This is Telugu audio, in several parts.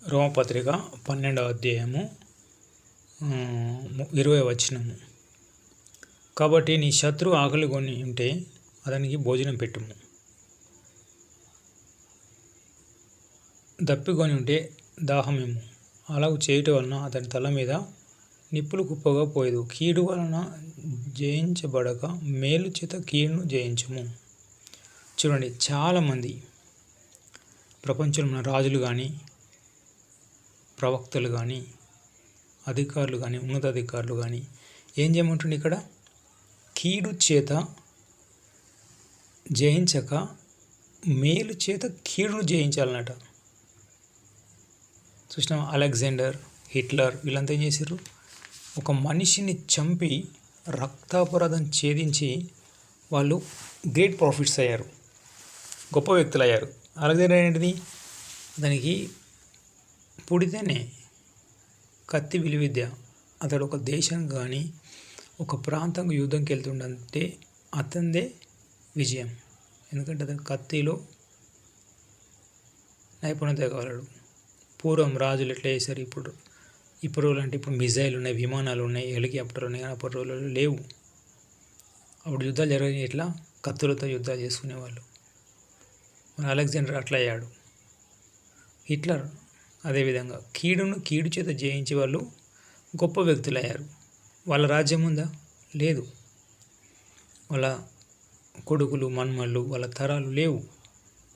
రోమపత్రిక 12వ అధ్యాయము 20వ వచనము. కాబట్టి నీ శత్రువు ఆకలి కొని ఉంటే అతనికి భోజనం పెట్టుము, దప్పికొని ఉంటే దాహమేము. అలాగూ చేయటం వలన అతని తల మీద నిప్పులు కుప్పగా పోయేదు. కీడు వలన జయించబడక మేలు చేత కీడును జయించుము. చూడండి, చాలామంది ప్రపంచంలో రాజులు కానీ, ప్రవక్తలు కానీ, అధికారులు కానీ, ఉన్నతాధికారులు కానీ ఏం చేయమంటుండే ఇక్కడ? కీడు చేత జయించక మేలు చేత కీడును జయించాలన్నట. చూసినా, అలెగ్జాండర్, హిట్లర్ వీళ్ళంతా ఏం చేశారు? ఒక మనిషిని చంపి రక్తాపరాధం ఛేదించి వాళ్ళు గ్రేట్ ప్రాఫిట్స్ అయ్యారు, గొప్ప వ్యక్తులు అయ్యారు. అలెగ్జాండర్ ఏంటిది? దానికి పుడితేనే కత్తి విలువిద్య. అతడు ఒక దేశం కానీ ఒక ప్రాంతంలో యుద్ధంకి వెళ్తుండంటే అతనిదే విజయం. ఎందుకంటే అతను కత్తిలో నైపుణ్యత కాగలడు. పూర్వం రాజులు ఎట్లా చేశారు? ఇప్పుడు రోజులు అంటే ఇప్పుడు మిజైల్ ఉన్నాయి, విమానాలు ఉన్నాయి, హెలికాప్టర్లు ఉన్నాయి. కానీ అప్పటి రోజులలో లేవు. అప్పుడు యుద్ధాలు జరిగే ఎట్లా? కత్తులతో యుద్ధాలు చేసుకునేవాళ్ళు. మన అలెగ్జాండర్ అట్లా అయ్యాడు. హిట్లర్ అదేవిధంగా కీడు చేత జయించే వాళ్ళు గొప్ప వ్యక్తులు అయ్యారు. వాళ్ళ రాజ్యం ఉందా? లేదు. వాళ్ళ కొడుకులు, మన్మళ్ళు, వాళ్ళ తరాలు లేవు.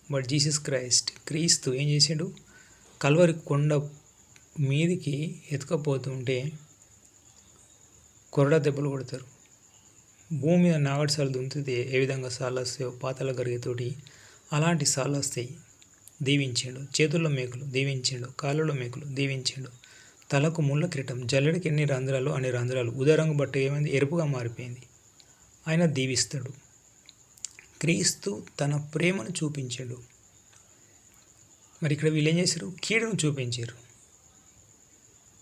బట్ జీసస్ క్రీస్తు ఏం చేసాడు? కల్వరి కొండ మీదికి ఎత్తుకపోతుంటే కొరడా దెబ్బలు కొడతారు. భూమి మీద నాగడిసాలు దుంతితే ఏ విధంగా సార్లు వస్తాయో పాతాల గరిగతోటి అలాంటి సార్లు వస్తాయి. దీవించాడు. చేతుల్లో మేకులు దీవించాడు, కాళ్ళలో మేకులు దీవించాడు. తలకు ముళ్ళ కిరీటం, జల్లెడికి ఎన్ని రంధ్రాలు అన్ని రంధ్రాలు. ఉదరంగు బట్ట ఏమైంది? ఎరుపుగా మారిపోయింది. ఆయన దీవిస్తాడు. క్రీస్తు తన ప్రేమను చూపించాడు. మరి ఇక్కడ వీళ్ళు ఏం చేశారు? కీడును చూపించారు.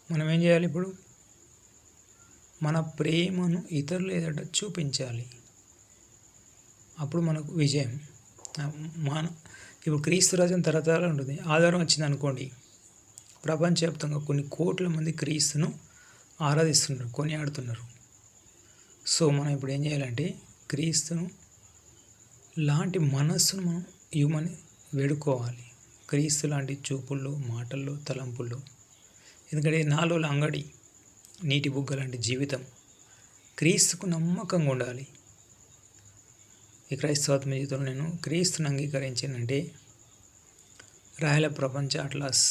మనం ఏం చేయాలి? ఇప్పుడు మన ప్రేమను ఇతరులు ఎదుట చూపించాలి. అప్పుడు మనకు విజయం. ఇప్పుడు క్రీస్తు రాజ్యం తరతరాలు ఉంటుంది. ఆధారం వచ్చింది అనుకోండి, ప్రపంచవ్యాప్తంగా కొన్ని కోట్ల మంది క్రీస్తును ఆరాధిస్తున్నారు, కొనియాడుతున్నారు. సో మనం ఇప్పుడు ఏం చేయాలంటే క్రీస్తును లాంటి మనస్సును మనం ఇవ్వమని వేడుకోవాలి. క్రీస్తు లాంటి చూపుల్లో, మాటల్లో, తలంపుల్లో. ఎందుకంటే నాలో అంగడి నీటి బుగ్గ లాంటి జీవితం. క్రీస్తుకు నమ్మకంగా ఉండాలి. ఈ క్రైస్తవాత్మ జీవితంలో నేను క్రీస్తుని అంగీకరించానంటే రాయల ప్రపంచ అట్లాస్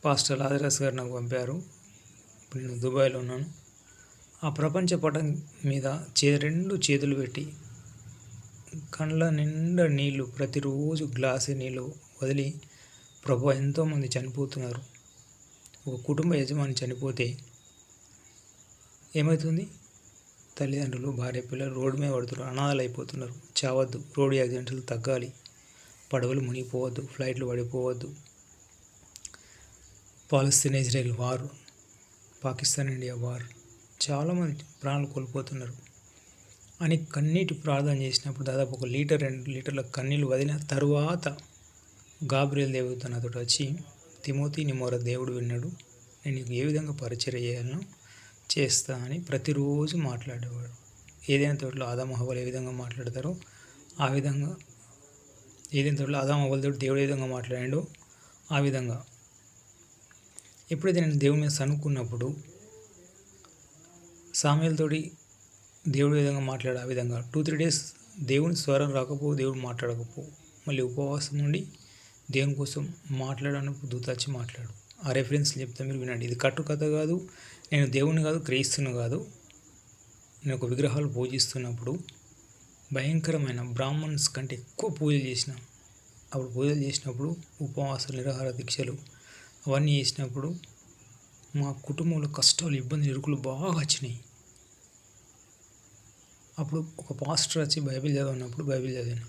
పాస్టర్ లాజరస్ గారు నాకు పంపారు. ఇప్పుడు నేను దుబాయ్లో ఉన్నాను. ఆ ప్రపంచ పటం మీద రెండు చేతులు పెట్టి కళ్ళ నిండా నీళ్ళు, ప్రతిరోజు గ్లాసు నీళ్ళు వదిలి, ప్రభు ఎంతోమంది చనిపోతున్నారు. ఒక కుటుంబ యజమాని చనిపోతే ఏమవుతుంది? తల్లిదండ్రులు, భార్య, పిల్లలు రోడ్డు మీద పడుతున్నారు, అనాథాలు అయిపోతున్నారు. చావద్దు. రోడ్డు యాక్సిడెంట్లు తగ్గాలి. పడవలు మునిగిపోవద్దు, ఫ్లైట్లు పడిపోవద్దు. Palestine Israel war, Pakistan India war, చాలామంది ప్రాణాలు కోల్పోతున్నారు అని కన్నీటి ప్రార్థన చేసినప్పుడు దాదాపు 1 లీటర్ 2 లీటర్ల కన్నీళ్ళు వదిలిన తరువాత గాబ్రియల్ దేవదూత నాతో వచ్చి, తిమోతి, నీ మొర దేవుడు విన్నాడు, నేను నీకు ఏ విధంగా పరిచయం చేయాలనో చేస్తా అని ప్రతిరోజు మాట్లాడేవాడు. ఏదైనా తోటలో ఆదాము హవ్వలు ఏ విధంగా మాట్లాడతారో ఆ విధంగా, ఏదైనా తోటలో ఆదాము హవ్వలతో దేవుడు ఏ విధంగా మాట్లాడాడో ఆ విధంగా. ఎప్పుడైతే నేను దేవుని మీద సనుక్కున్నప్పుడు సామ్యుయేలుతోటి దేవుడు ఏ విధంగా మాట్లాడే ఆ విధంగా 2-3 డేస్ దేవుని స్వరం రాకపో, దేవుడు మాట్లాడకపో, మళ్ళీ ఉపవాసం నుండి దేవుని కోసం మాట్లాడనప్పుడు దూత వచ్చి మాట్లాడు. ఆ రెఫరెన్స్లు చెప్తే మీరు వినండి. ఇది కట్టుకథ కాదు. నేను దేవుని కాదు, క్రీస్తును కాదు. నేను ఒక విగ్రహాలు పూజిస్తున్నప్పుడు భయంకరమైన బ్రాహ్మణ్స్ కంటే ఎక్కువ పూజలు చేసిన. అప్పుడు పూజలు చేసినప్పుడు ఉపవాసాలు, నిరాహార దీక్షలు అవన్నీ చేసినప్పుడు మా కుటుంబంలో కష్టాలు, ఇబ్బందులు, ఇరుకులు బాగా వచ్చినాయి. అప్పుడు ఒక పాస్టర్ వచ్చి బైబిల్ చదవన్నప్పుడు బైబిల్ చదివాను.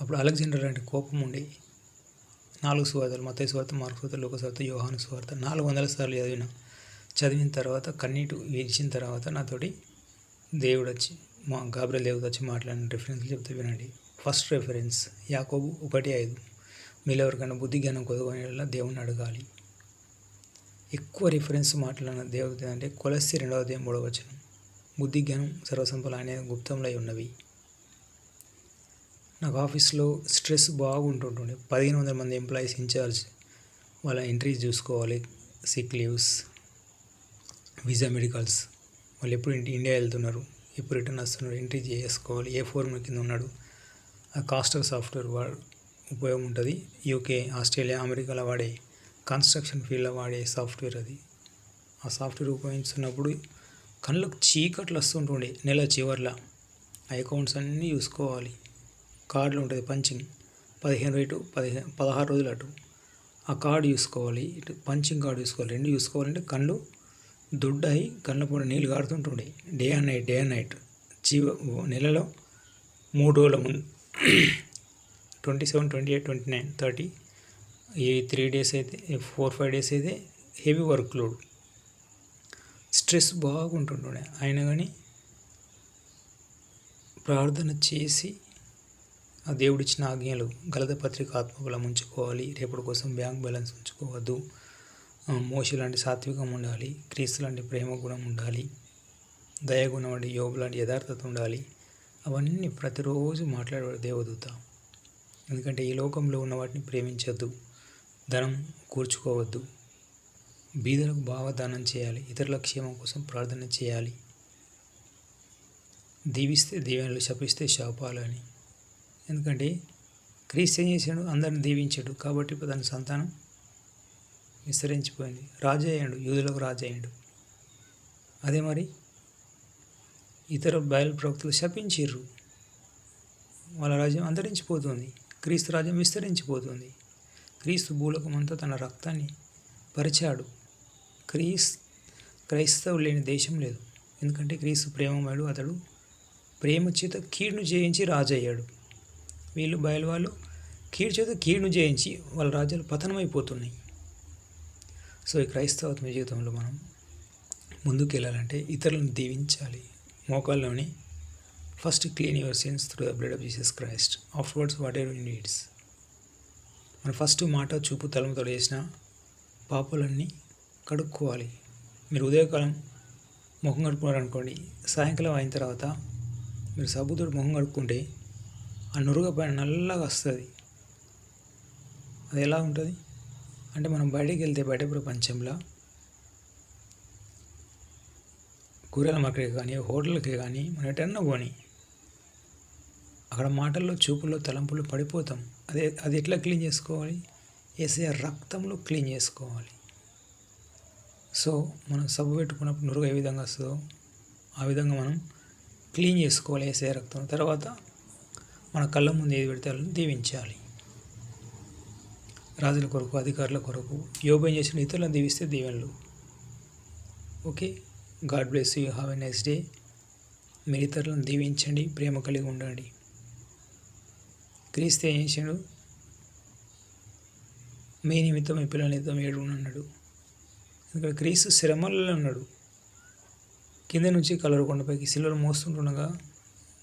అప్పుడు అలెగ్జాండర్ లాంటి కోపం ఉండి 4 సువార్తలు, మత్తయి సువార్త, మార్కు సువార్త, లూకా సువార్త, యోహాను సువార్త 400 సార్లు చదివిన తర్వాత కన్నీటి విడిచిన తర్వాత నాతోటి దేవుడు వచ్చి, మా గాబ్రియల్ దేవుడు వచ్చి మాట్లాడిన రిఫరెన్స్లు చెప్తే వినండి. ఫస్ట్ రెఫరెన్స్ యాకోబు 1:5. మీలో ఎవరికైనా బుద్ధి జ్ఞానం కొదవని దేవుణ్ణి అడగాలి. ఎక్కువ రిఫరెన్స్ మాట్లాడిన దేవుడు అంటే కొలస్సీ 2:3. బుద్ధి జ్ఞానం సర్వసంపద అనే గుప్తంలో ఉన్నవి. నాకు ఆఫీస్లో స్ట్రెస్ బాగుంటుంటుండే. 1500 మంది ఎంప్లాయీస్ ఇన్ఛార్జ్, వాళ్ళ ఎంట్రీస్ చూసుకోవాలి, సిక్ లీవ్స్, వీసా, మెడికల్స్, వాళ్ళు ఎప్పుడు ఇండియా వెళ్తున్నారు, ఎప్పుడు రిటర్న్ వస్తున్నారు, ఎంట్రీ చేసుకోవాలి, ఏ ఫోర్మ్ కింద ఉన్నాడు. ఆ కాస్టర్ సాఫ్ట్వేర్ ఉపయోగం ఉంటుంది. యూకే, ఆస్ట్రేలియా, అమెరికాలో వాడే కన్స్ట్రక్షన్ ఫీల్డ్లో వాడే సాఫ్ట్వేర్ అది. ఆ సాఫ్ట్వేర్ ఉపయోగిస్తున్నప్పుడు కళ్ళకు చీకట్లు వస్తుంటుండే. నెల చివర్ల ఆ అకౌంట్స్ అన్నీ చూసుకోవాలి. కార్డులు ఉంటుంది పంచింగ్, 15 రేటు 16 రోజులు అటు ఆ కార్డు చూసుకోవాలి, ఇటు పంచింగ్ కార్డు చూసుకోవాలి. రెండు చూసుకోవాలంటే కళ్ళు దొడ్డాయి, కళ్ళ పూట నీళ్ళు కారుతుంటుండే. డే అండ్ నైట్ నెలలో 3 రోజుల ముందు 27, 28, 29, 30 ఈ 3 days అయితే 4-5 days అయితే హెవీ వర్క్ లోడ్, స్ట్రెస్ బాగుంటుండే. అయినా కానీ ప్రార్థన చేసి ఆ దేవుడిచ్చిన ఆజ్ఞలు గలత పత్రిక ఆత్మబలం ఉంచుకోవాలి. రేపటి కోసం బ్యాంక్ బ్యాలెన్స్ ఉంచుకోవద్దు. మోషే లాంటి సాత్వికం ఉండాలి, క్రీస్తు లాంటి ప్రేమ గుణం ఉండాలి, దయగుణం వంటి యోబు లాంటి యథార్థత ఉండాలి. అవన్నీ ప్రతిరోజు మాట్లాడే దేవదూత. ఎందుకంటే ఈ లోకంలో ఉన్న వాటిని ప్రేమించద్దు, ధనం కూర్చుకోవద్దు, బీదలకు బాగా దానం చేయాలి, ఇతరుల క్షేమం కోసం ప్రార్థన చేయాలి. దీవిస్తే దీవెనలు, శపిస్తే శాపాలు అని. ఎందుకంటే క్రీస్తు ఏం చేశాడు? అందరిని దీవించాడు. కాబట్టి ఇప్పుడు దాని సంతానం విస్తరించిపోయింది. రాజు అయ్యాడు, యూదులకు రాజు అయ్యాడు. అదే మరి ఇతర బయలు ప్రవక్తలు శపించిర్రు, వాళ్ళ రాజ్యం అంతరించిపోతుంది, క్రీస్తు రాజ్యం విస్తరించిపోతుంది. క్రీస్తు భూలోకం అంతా తన రక్తాన్ని పరిచాడు. క్రైస్తవులు లేని దేశం లేదు. ఎందుకంటే క్రీస్తు ప్రేమమయుడు, అతడు ప్రేమ చేత కీడును జయించి రాజు అయ్యాడు. వీళ్ళు బయలు వాళ్ళు కీడు చేత కీడును జయించి వాళ్ళ రాజ్యాలు పతనమైపోతున్నాయి. సో ఈ క్రైస్తవ జీవితంలో మనం ముందుకు వెళ్ళాలంటే ఇతరులను దీవించాలి. మోకాల్లోని first clean your sins through the blood of Jesus Christ, afterwards whatever you needs. మన ఫస్ట్ మాట, చూపు, తలముతో చేసిన పాపాలన్నీ కడుక్కోవాలి. మీరు ఉదయకాలం ముఖం కడుక్కున్నారనుకోండి, సాయంకాలం అయిన తర్వాత మీరు సబ్బుతో ముఖం కడుక్కుంటే ఆ నురుగ పైన నల్లగా వస్తుంది. అది ఎలా ఉంటుంది అంటే, మనం బయటికి వెళ్తే బయట ప్రపంచంలో కూరల మార్కెట్కి కానీ హోటల్కి కానీ మనం ఎటన్నా పోని అక్కడ మాటల్లో, చూపుల్లో, తలంపుల్లో పడిపోతాం. అది ఎట్లా క్లీన్ చేసుకోవాలి? యేసయ్య రక్తంలో క్లీన్ చేసుకోవాలి. సో మనం సబ్బు పెట్టుకున్నప్పుడు నురుగు ఏ విధంగా వస్తుందో ఆ విధంగా మనం క్లీన్ చేసుకోవాలి యేసయ్య రక్తం. తర్వాత మన కళ్ళ ముందు ఏది పెడితే వాళ్ళని దీవించాలి. రాజుల కొరకు, అధికారుల కొరకు యోబు ఏం చేసిన? ఇతరులను దీవిస్తే దీవెనలు. Okay, God bless you, have a nice day. మీరు ఇతరులను దీవించండి, ప్రేమ కలిగి ఉండండి. క్రీస్తు ఏం చేశాడు? మీ నిమిత్తం, మీ పిల్లల నిమిత్తం ఏడున్నాడు. ఎందుకంటే క్రీస్తు శ్రమలలో ఉన్నాడు. కింద నుంచి కలవరకొండపైకి సిలువలు మోస్తుండగా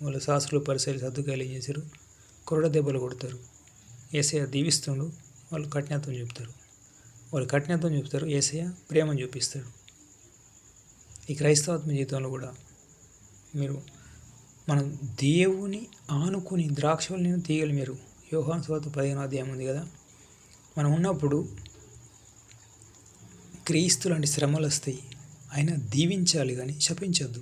వాళ్ళ శాస్త్రులు, పరిసరాలు, సర్దుకాయలు ఏం చేశారు? కొరడ దెబ్బలు కొడతారు. యేసయ్య దీవిస్తుండు, వాళ్ళు కఠినత్వం చూపుతారు. వాళ్ళు కఠినత్వం చూపుతారు, యేసయ్య ప్రేమను చూపిస్తాడు. ఈ క్రైస్తవాత్మ జీవితంలో కూడా మీరు మనం దేవుని ఆనుకుని ద్రాక్షవల్లిని తీగలు, మీరు యోహాను సువార్త 15వ అధ్యాయం ఉంది కదా, మనం ఉన్నప్పుడు క్రీస్తు లాంటి శ్రమలు వస్తాయి. అయినా దీవించాలి కానీ శపించద్దు.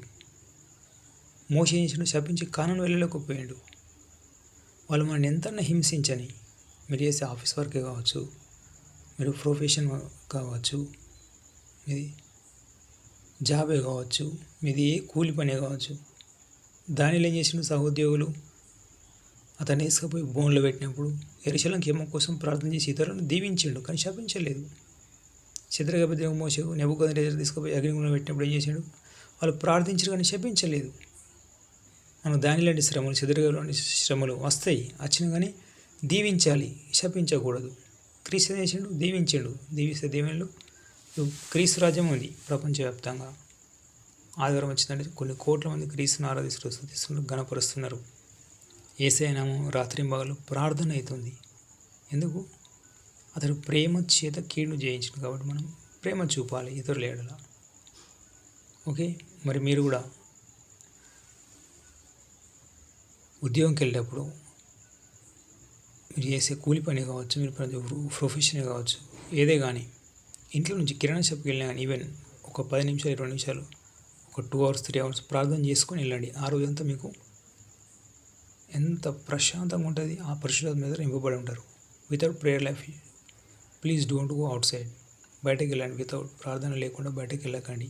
మోషే చేసిన శపించి కానాను వెళ్ళలేకపోయాడు. వాళ్ళు మనల్ని ఎంతన్నా హింసించని, మీరు చేసే ఆఫీస్ వర్కే కావచ్చు, మీరు ప్రొఫెషన్ కావచ్చు, మీది జాబే కావచ్చు, మీది ఏ కూలి పనే కావచ్చు, దానిలో ఏం చేసిన సహోద్యోగులు అతన్ని వేసుకుపోయి బోన్లో పెట్టినప్పుడు యెరూషలేము క్షేమం కోసం ప్రార్థన చేసి ఇతరులను దీవించాడు కానీ శపించలేదు. శద్రక మోషే నెబుకద్నెజరు తీసుకుపోయి అగ్నిగుండంలో పెట్టినప్పుడు ఏం చేశాడు? వాళ్ళు ప్రార్థించారు కానీ శపించలేదు. మనం దానిలాంటి శ్రమలు, శద్రక లాంటి శ్రమలు వస్తాయి, వచ్చినా కానీ దీవించాలి, శపించకూడదు. క్రీస్తు చేసాడు, దీవించాడు. దీవిస్తే దీవెనలు. క్రీస్తు రాజ్యం ఉంది ప్రపంచవ్యాప్తంగా. ఆదివారం వచ్చిందంటే కొన్ని కోట్ల మంది క్రీస్తుని ఆరాధిస్తూ స్తుతిస్తున్నారు, గణపరుస్తున్నారు. యేసయ్య నామం రాత్రింబగళ్ళు ప్రార్థన అవుతుంది. ఎందుకు? అతడు ప్రేమ చేత కీడును జయించిండు కాబట్టి మనం ప్రేమ చూపాలి ఇతరుల ఎడల. ఓకే, మరి మీరు కూడా ఉద్యోగంకి వెళ్ళేటప్పుడు మీరు చేసే కూలి పని కావచ్చు, మీరు ప్రొఫెషన్ కావచ్చు, ఏదే కానీ ఇంట్లో నుంచి కిరాణా షాప్కి వెళ్ళినా కానీ ఈవెన్ ఒక 10 నిమిషాలు 20 నిమిషాలు ఒక 2 అవర్స్ 3 అవర్స్ ప్రార్థన చేసుకొని వెళ్ళండి. ఆ రోజంతా మీకు ఎంత ప్రశాంతంగా ఉంటుంది. ఆ పరిశుద్ధత మీద నింపబడి ఉంటారు. Without prayer life please don't go out side. బయటకు వెళ్ళండి. వితౌట్ ప్రార్థన లేకుండా బయటకు వెళ్ళకండి.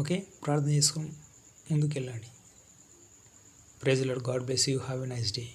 ఓకే, ప్రార్థన చేసుకొని ముందుకు వెళ్ళండి. Praise the lord. God bless you. Have a nice day.